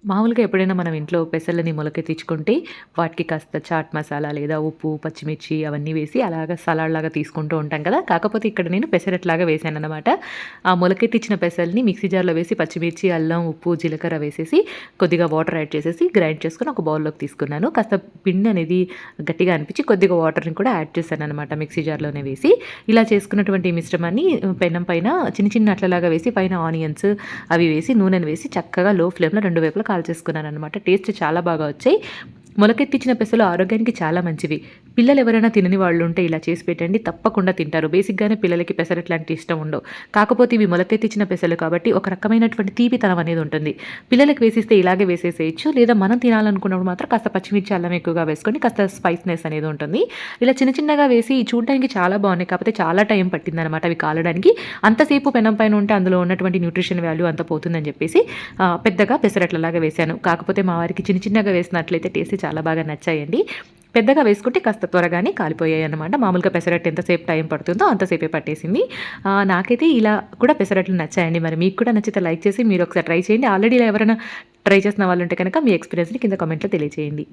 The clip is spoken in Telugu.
మామూలుగా ఎప్పుడైనా మనం ఇంట్లో పెసలని మొలకెత్తించుకుంటే, వాటికి కాస్త చాట్ మసాలా లేదా ఉప్పు, పచ్చిమిర్చి అవన్నీ వేసి అలాగా సలాడ్‌లాగా తీసుకుంటూ ఉంటాం కదా! కాకపోతే ఇక్కడ నేను పెసరట్లాగా వేశాననమాట. ఆ మొలకెత్తిచ్చిన పెసల్ని మిక్సీ జార్‌లో వేసి పచ్చిమిర్చి, అల్లం, ఉప్పు, జీలకర్ర వేసేసి కొద్దిగా వాటర్ యాడ్ చేసేసి గ్రైండ్ చేసుకొని ఒక బౌల్‌లోకి తీసుకున్నాను. కాస్త పిండి అనేది గట్టిగా అనిపించి కొద్దిగా వాటర్‌ని కూడా యాడ్ చేశాననమాట మిక్సీ జార్‌లోనే వేసి. ఇలా చేసుకున్నటువంటి మిశ్రమాన్ని పెనం పైన చిన్న చిన్న అట్లలాగా వేసి పైన ఆనియన్స్ అవి వేసి నూనెను వేసి చక్కగా లో ఫ్లేమ్‌లో 2 వైపులా కాల్చేసుకున్నాననమాట. టేస్ట్ చాలా బాగా వచ్చాయి. మొలకెత్తిచ్చిన పెసలు ఆరోగ్యానికి చాలా మంచివి. పిల్లలు ఎవరైనా తినని వాళ్ళు ఉంటే ఇలా చేసి పెట్టండి తప్పకుండా తింటారు. బేసిక్‌గానే పిల్లలకి పెసరట్లాంటి ఇష్టం ఉండవు. కాకపోతే ఇవి మొలకెత్తిచ్చిన పెసలు కాబట్టి ఒక రకమైనటువంటి తీపితనం అనేది ఉంటుంది. పిల్లలకి వేసిస్తే ఇలాగే వేసేసేయొచ్చు. లేదా మనం తినాలనుకున్నప్పుడు మాత్రం కాస్త పచ్చిమిర్చి, అల్లం ఎక్కువగా వేసుకొని కాస్త స్పైస్‌నెస్ అనేది ఉంటుంది. ఇలా చిన్న చిన్నగా వేసి చూడడానికి చాలా బాగున్నాయి. కాకపోతే చాలా టైం పట్టిందనమాట అవి కాలడానికి. అంతసేపు పెనం పైన ఉంటే అందులో ఉన్నటువంటి న్యూట్రిషన్ వాల్యూ అంతా పోతుందని చెప్పేసి పెద్దగా పెసరట్లలాగా వేశాను. కాకపోతే మా వారికి చిన్న చిన్నగా వేసినట్లయితే టేస్ట్ చాలా బాగా నచ్చాయండి. పెద్దగా వేసుకుంటే కాస్త త్వరగానే కాలిపోయాయన్నమాట. మామూలుగా పెసరట్టు ఎంతసేపు టైం పడుతుందో అంతసేపే పట్టేసింది. నాకైతే ఇలా కూడా పెసరట్లు నచ్చాయండి. మరి మీకు కూడా నచ్చితే లైక్ చేసి మీరు ఒకసారి ట్రై చేయండి. ఆల్రెడీ ఇలా ఎవరైనా ట్రై చేసిన వాళ్ళుంటే కనుక మీ ఎక్స్‌పీరియన్స్‌ని కింద కామెంట్‌లో తెలియజేయండి.